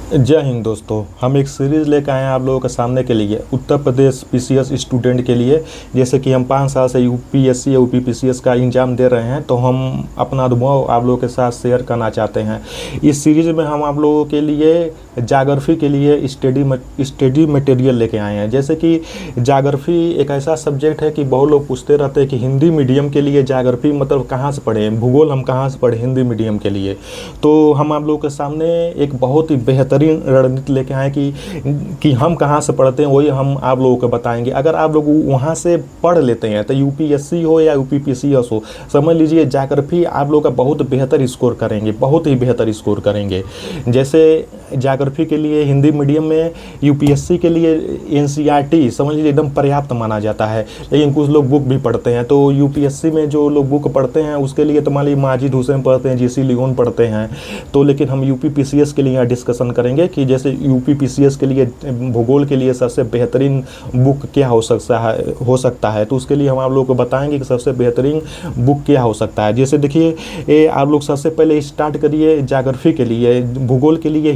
जय हिंद दोस्तों। हम एक सीरीज़ लेकर आए हैं आप लोगों के सामने के लिए उत्तर प्रदेश पीसीएस स्टूडेंट के लिए। जैसे कि हम 5 साल से यूपीएससी या यूपीपीसीएस का एग्ज़ाम दे रहे हैं, तो हम अपना अनुभव आप लोगों के साथ शेयर करना चाहते हैं। इस सीरीज़ में हम आप लोगों के लिए जाग्राफी के लिए स्टडी मटेरियल लेके आए हैं। जैसे कि जाग्राफी एक ऐसा सब्जेक्ट है कि बहुत लोग पूछते रहते हैं कि हिंदी मीडियम के लिए जाग्राफी मतलब कहाँ से पढ़ें, भूगोल हम कहाँ से पढ़ें हिंदी मीडियम के लिए। तो हम आप लोगों के सामने एक बहुत ही बेहतरीन रणनीति लेके आए कि हम कहाँ से पढ़ते हैं, वही हम आप लोगों को बताएंगे। अगर आप लोग वहाँ से पढ़ लेते हैं तो यूपीएससी हो या यूपीपीसीएस हो, समझ लीजिए जाग्राफी आप लोग का बहुत बेहतर स्कोर करेंगे, बहुत ही बेहतर स्कोर करेंगे। जैसे जाग्राफी के लिए हिंदी मीडियम में यूपीएससी के लिए एनसीईआरटी समझ लीजिए एकदम पर्याप्त माना जाता है, लेकिन कुछ लोग बुक भी पढ़ते हैं। तो यूपीएससी में जो लोग बुक पढ़ते हैं उसके लिए तो मान लीजिए माजिद हुसैन पढ़ते हैं, जीसी लियोन पढ़ते हैं। तो लेकिन हम यूपीपीसीएस के लिए यहाँ डिस्कशन करेंगे कि जैसे यूपीपीसीएस के लिए भूगोल के लिए सबसे बेहतरीन बुक क्या हो सकता है। तो उसके लिए हम आप लोगों को बताएंगे कि सबसे बेहतरीन बुक क्या हो सकता है। जैसे देखिए आप लोग सबसे पहले स्टार्ट करिए जाग्राफी के लिए, भूगोल के लिए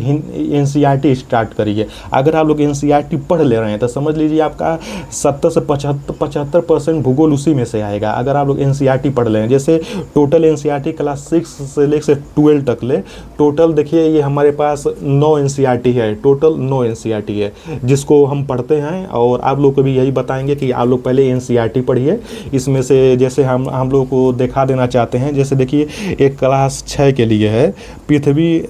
एनसीईआरटी स्टार्ट करिए। अगर आप लोग एनसीईआरटी पढ़ ले रहे हैं तो समझ लीजिए आपका 70 से 75% भूगोल उसी में से आएगा। अगर आप लोग एनसीईआरटी पढ़ लें, जैसे टोटल एनसीईआरटी क्लास 6 से लेकर 12 तक ले, टोटल देखिए ये हमारे पास 9 एनसीईआरटी है, टोटल 9 एनसीईआरटी है जिसको हम पढ़ते हैं। और आप लोग को भी यही बताएंगे कि आप लोग पहले एनसीईआरटी पढ़िए। इसमें से जैसे हम लोग को दिखा देना चाहते हैं, जैसे देखिए एक क्लास 6 के लिए है पृथ्वी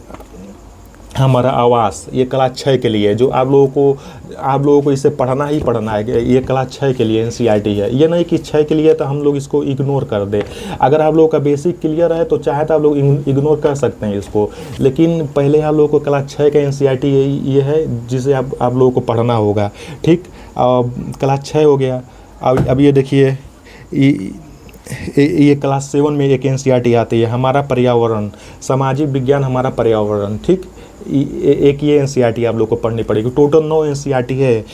हमारा आवास, ये क्लास 6 के लिए जो आप लोगों को इसे पढ़ना ही पढ़ना है। ये क्लास 6 के लिए एनसीईआरटी है, ये नहीं कि 6 के लिए तो हम लोग इसको इग्नोर कर दें। अगर आप लोगों का बेसिक क्लियर है तो चाहे तो आप लोग इग्नोर कर सकते हैं इसको, लेकिन पहले आप लोगों को क्लास 6 का एनसीईआरटी ये है जिसे आप लोगों को पढ़ना होगा। ठीक, क्लास 6 हो गया। अब ये देखिए ये क्लास 7 में एक एनसीईआरटी आती है हमारा पर्यावरण, सामाजिक विज्ञान हमारा पर्यावरण। ठीक, एक ये एनसीईआरटी आप लोग को पढ़नी पड़ेगी। टोटल 9 एनसीईआरटी है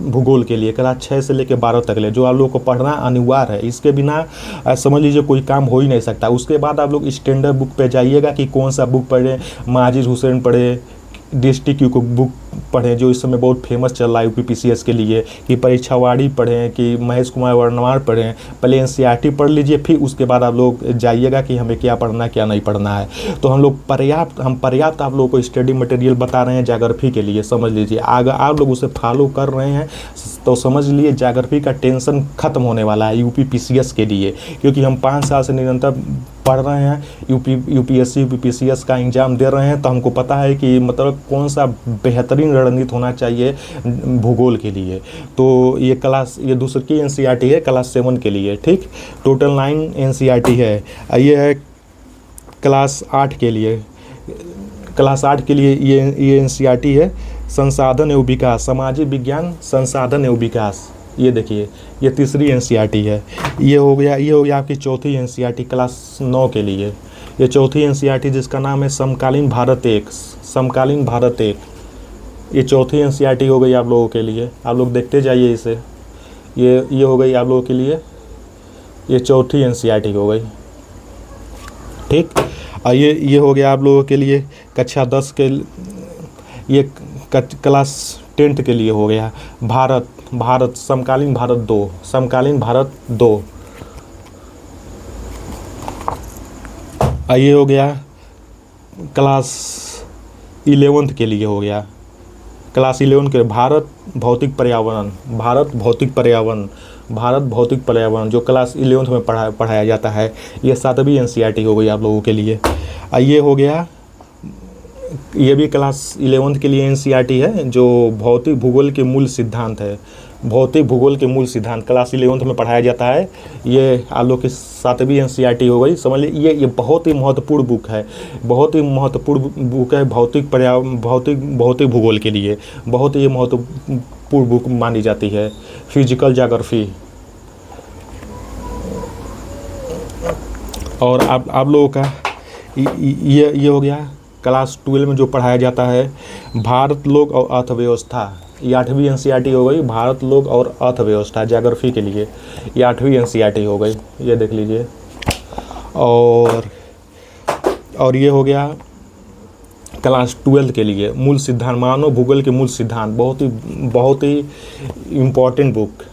भूगोल के लिए क्लास 6 से लेकर 12 तक ले, जो आप लोग को पढ़ना अनिवार्य है। इसके बिना समझ लीजिए कोई काम हो ही नहीं सकता। उसके बाद आप लोग स्टैंडर्ड बुक पे जाइएगा कि कौन सा बुक पढ़ें, माजिद हुसैन पढ़े, डिस्ट्रिक्ट की बुक पढ़ें जो इस समय बहुत फेमस चल रहा है यूपीपीसीएस के लिए, कि परीक्षावाड़ी पढ़ें, कि महेश कुमार वर्णवार पढ़ें। पहले एनसीईआरटी पढ़ लीजिए, फिर उसके बाद आप लोग जाइएगा कि हमें क्या पढ़ना है क्या नहीं पढ़ना है। तो हम पर्याप्त आप लोगों को स्टडी मटेरियल बता रहे हैं जाग्राफी के लिए। समझ लीजिए अगर आप लोग उसे फॉलो कर रहे हैं तो समझ लिए जाग्राफी का टेंशन खत्म होने वाला है यूपीपीसीएस के लिए, क्योंकि हम 5 साल से निरंतर पढ़ रहे हैं, यूपीएससी यूपीपीसीएस का एग्ज़ाम दे रहे हैं। तो हमको पता है कि मतलब कौन सा बेहतरीन रणनीति होना चाहिए भूगोल के लिए। तो ये दूसरी एनसीईआरटी है क्लास 7 के लिए। ठीक, टोटल 9 एनसीईआरटी है। ये है क्लास 8 के लिए। क्लास 8 के लिए ये एनसीईआरटी है संसाधन एवं विकास, सामाजिक विज्ञान संसाधन एवं विकास। ये देखिए ये तीसरी एनसीईआरटी है। ये हो गया आपकी चौथी एनसीईआरटी क्लास 9 के लिए। ये चौथी एनसीईआरटी जिसका नाम है समकालीन भारत 1। ये चौथी एनसीईआरटी हो गई आप लोगों के लिए। आप लोग देखते जाइए इसे। ये हो गई आप लोगों के लिए, ये चौथी एनसीईआरटी हो गई। ठीक, और ये हो गया आप लोगों के लिए कक्षा 10 के, ये क्लास 10 के लिए हो गया भारत समकालीन भारत 2। ये हो गया क्लास 11 के लिए हो गया। क्लास 11 के भारत भौतिक पर्यावरण जो क्लास 11 में पढ़ाया जाता है। ये 7वीं एनसीईआरटी हो गई आप लोगों के लिए। ये हो गया, ये भी क्लास 11 के लिए एनसीईआरटी है जो भौतिक भूगोल के मूल सिद्धांत है। क्लास 11 में पढ़ाया जाता है। ये आप लोग की 7वीं एनसीईआरटी हो गई। समझ लीजिए ये बहुत ही महत्वपूर्ण बुक है, भौतिक भूगोल के लिए बहुत ही महत्वपूर्ण बुक मानी जाती है। Physical geography. और आप लोगों का ये हो गया क्लास 12 में जो पढ़ाया जाता है भारत, लोक और अर्थव्यवस्था। ये 8वीं एनसीईआरटी हो गई, भारत, लोक और अर्थव्यवस्था ज्योग्राफी के लिए। ये 8वीं एनसीईआरटी हो गई, ये देख लीजिए। और ये हो गया क्लास 12 के लिए मूल सिद्धांत, मानव भूगोल के मूल सिद्धांत, बहुत ही इम्पॉर्टेंट बुक।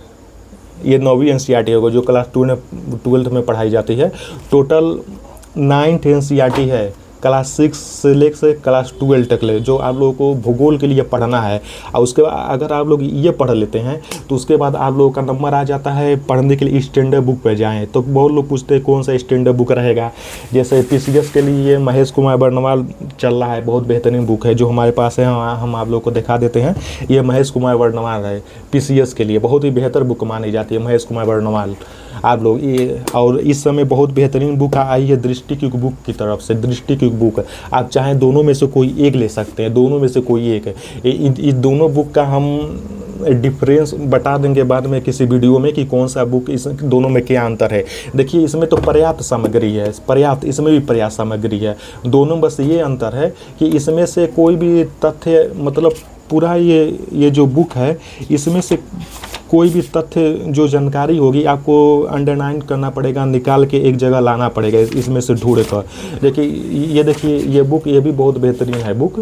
ये 9वीं एनसीईआरटी होगा जो क्लास 12 में पढ़ाई जाती है। टोटल 9 एनसीईआरटी है क्लास 6 से लेकर क्लास 12 तक ले, जो आप लोगों को भूगोल के लिए पढ़ना है। और उसके बाद अगर आप लोग ये पढ़ लेते हैं तो उसके बाद आप लोगों का नंबर आ जाता है पढ़ने के लिए स्टैंडर्ड बुक पे जाएं। तो बहुत लोग पूछते हैं कौन सा स्टैंडर्ड बुक रहेगा। जैसे पीसीएस के लिए महेश कुमार वर्णवाल चल रहा है, बहुत बेहतरीन बुक है जो हमारे पास है, हम आप लोग को दिखा देते हैं। ये महेश कुमार वर्णवाल है, पीसीएस के लिए बहुत ही बेहतर बुक मानी जाती है महेश कुमार वर्णवाल। आप लोग ये, और इस समय बहुत बेहतरीन बुक आई है दृष्टि की बुक की तरफ से, दृष्टि की बुक। आप चाहें दोनों में से कोई एक ले सकते हैं, दोनों में से कोई एक है। इस दोनों बुक का हम डिफरेंस बता देंगे बाद में किसी वीडियो में कि कौन सा बुक, इस दोनों में क्या अंतर है। देखिए इसमें तो पर्याप्त सामग्री है, पर्याप्त, इसमें भी पर्याप्त सामग्री है। दोनों बस ये अंतर है कि इसमें से कोई भी तथ्य, मतलब पूरा ये जो बुक है इसमें से कोई भी तथ्य जो जानकारी होगी आपको अंडरलाइन करना पड़ेगा, निकाल के एक जगह लाना पड़ेगा इसमें से ढूंढ कर। देखिए ये देखिए ये बुक, ये भी बहुत बेहतरीन है बुक,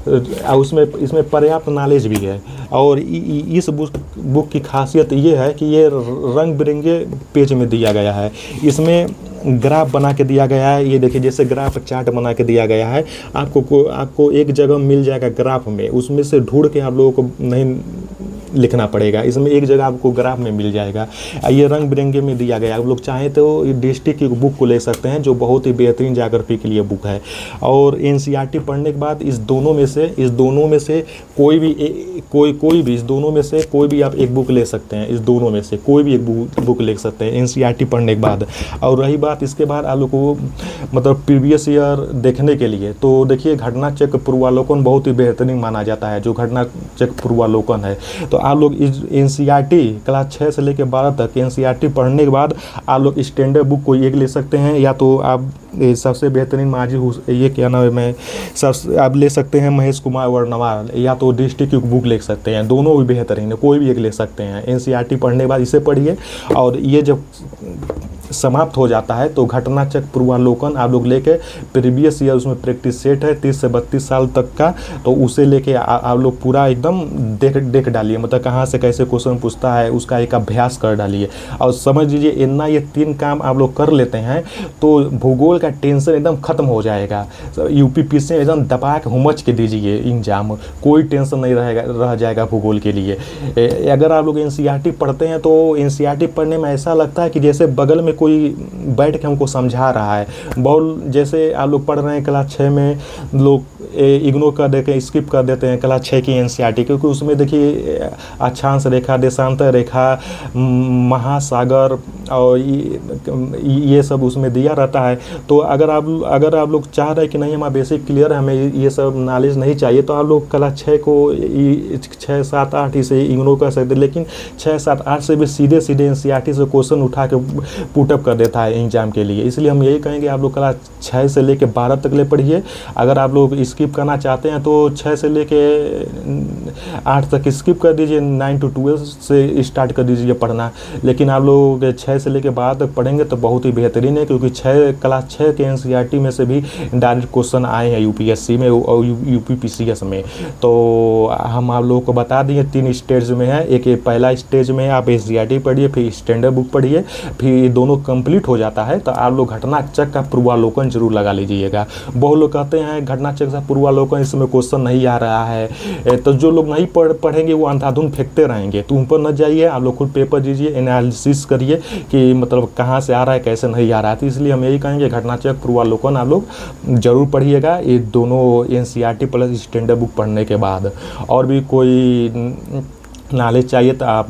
और इसमें पर्याप्त नॉलेज भी है। और इस बुक की खासियत ये है कि ये रंग बिरंगे पेज में दिया गया है। इसमें ग्राफ बना के दिया गया है। ये देखिए जैसे ग्राफ चार्ट बना के दिया गया है, आपको एक जगह मिल जाएगा ग्राफ में, उसमें से ढूंढ के आप लोगों को नहीं लिखना पड़ेगा, इसमें एक जगह आपको ग्राफ में मिल जाएगा। ये रंग बिरंगे में दिया गया है। आप लोग चाहें तो डिस्ट्रिक्ट की बुक को ले सकते हैं जो बहुत ही बेहतरीन ज्योग्राफी के लिए बुक है। और एनसीईआरटी पढ़ने के बाद इस दोनों में से कोई भी इस दोनों में से कोई भी आप एक बुक ले सकते हैं। इस दोनों में से कोई भी एक बुक ले सकते हैं एनसीईआरटी पढ़ने के बाद। और रही बात इसके बाद आप लोग को मतलब प्रीवियस ईयर देखने के लिए, तो देखिए घटना चक्र पूर्वालोकन बहुत ही बेहतरीन माना जाता है। जो घटना चक्र पूर्वालोकन है, तो आप लोग इस एनसीईआरटी क्लास 6 से लेकर 12 तक एनसीईआरटी पढ़ने के बाद आप लोग स्टैंडर्ड बुक कोई एक ले सकते हैं, या तो आप सबसे बेहतरीन माजी ये क्या नाम है, मैं सब आप ले सकते हैं महेश कुमार वर्णवाल, या तो डिस्ट्रिक्ट की बुक ले सकते हैं। दोनों भी बेहतरीन है, कोई भी एक ले सकते हैं। एनसीईआरटी पढ़ने के बाद इसे पढ़िए, और ये जब समाप्त हो जाता है तो घटना चक्र पूर्वालोकन आप लोग लेके प्रीवियस ईयर, उसमें प्रैक्टिस सेट है 30 से 32 साल तक का, तो उसे लेके आप लोग पूरा एकदम देख डालिए, मतलब कहाँ से कैसे क्वेश्चन पूछता है उसका एक अभ्यास कर डालिए। और समझ लीजिए इतना ये 3 काम आप लोग कर लेते हैं तो भूगोल का टेंशन एकदम खत्म हो जाएगा। यूपीपीसी एकदम दबा के हुमच के दीजिए एग्जाम, कोई टेंशन नहीं रह जाएगा भूगोल के लिए। अगर आप लोग एनसीईआरटी पढ़ते हैं तो एनसीईआरटी पढ़ने में ऐसा लगता है कि जैसे बगल में कोई बैठ के हमको समझा रहा है। बहुत जैसे आप लोग पढ़ रहे हैं क्लास 6 में, लोग इग्नोर कर देते, स्किप कर देते हैं क्लास 6 की एनसीईआरटी, क्योंकि उसमें देखिए अक्षांश रेखा, देशांतर रेखा, महासागर और ये सब उसमें दिया रहता है। तो अगर आप लोग चाह रहे हैं कि नहीं हमारा बेसिक क्लियर है, हमें ये सब नॉलेज नहीं चाहिए, तो आप लोग क्लास 6 को 6, 7, 8 इसे इग्नोर कर सकते हैं। लेकिन 6, 7, 8 से भी सीधे एनसीईआरटी से क्वेश्चन उठा के पुटअप कर देता है एग्जाम के लिए। इसलिए हम यही कहेंगे आप लोग क्लास 6 से लेके 12 तक ले पढ़िए। अगर आप लोग स्किप करना चाहते हैं तो 6 से लेके 8 तक स्किप कर दीजिए, 9 to 12 से स्टार्ट कर दीजिए पढ़ना। लेकिन आप लोग 6 से लेके 12 तक पढ़ेंगे तो बहुत ही बेहतरीन है, क्योंकि क्लास 6 के एनसीईआरटी में से भी डायरेक्ट क्वेश्चन आए हैं यूपीएससी में और यूपीपीसीएस में। तो हम आप लोगों को बता दिए 3 स्टेज में है। एक पहला स्टेज में आप एनसीईआरटी पढ़िए, फिर स्टैंडर्ड बुक पढ़िए, फिर दोनों कंप्लीट हो जाता है तो आप लोग घटना चक्र का पूर्वालोकन जरूर लगा लीजिएगा। बहुत लोग कहते हैं घटना चक्र का पूर्वालोकन इसमें क्वेश्चन नहीं आ रहा है, तो जो लोग नहीं पढ़ेंगे वो अंधाधुंध फेंकते रहेंगे। तो ऊपर न जाइए, आप लोग खुद पेपर दीजिए, एनालिसिस करिए कि मतलब कहाँ से आ रहा है, कैसे नहीं आ रहा है। तो इसलिए हम यही कहेंगे घटना चक्र पूर्वालोकन आप लोग जरूर पढ़िएगा, ये दोनों एनसीईआरटी प्लस स्टैंडर्ड बुक पढ़ने के बाद। और भी कोई नॉलेज चाहिए तो आप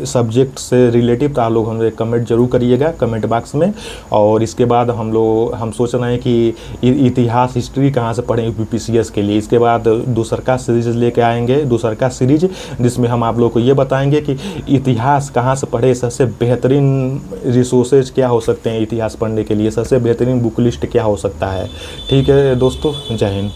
सब्जेक्ट से रिलेटिव तो आप लोग हमें कमेंट जरूर करिएगा कमेंट बॉक्स में। और इसके बाद हम सोच रहे हैं कि इतिहास हिस्ट्री कहाँ से पढ़ें यूपीपीसीएस के लिए। इसके बाद दूसरका सीरीज लेके आएंगे, दूसरका सीरीज जिसमें हम आप लोग को ये बताएंगे कि इतिहास कहाँ से पढ़े, सबसे बेहतरीन रिसोर्सेज क्या हो सकते हैं इतिहास पढ़ने के लिए, सबसे बेहतरीन बुक लिस्ट क्या हो सकता है। ठीक है दोस्तों, जय हिंद।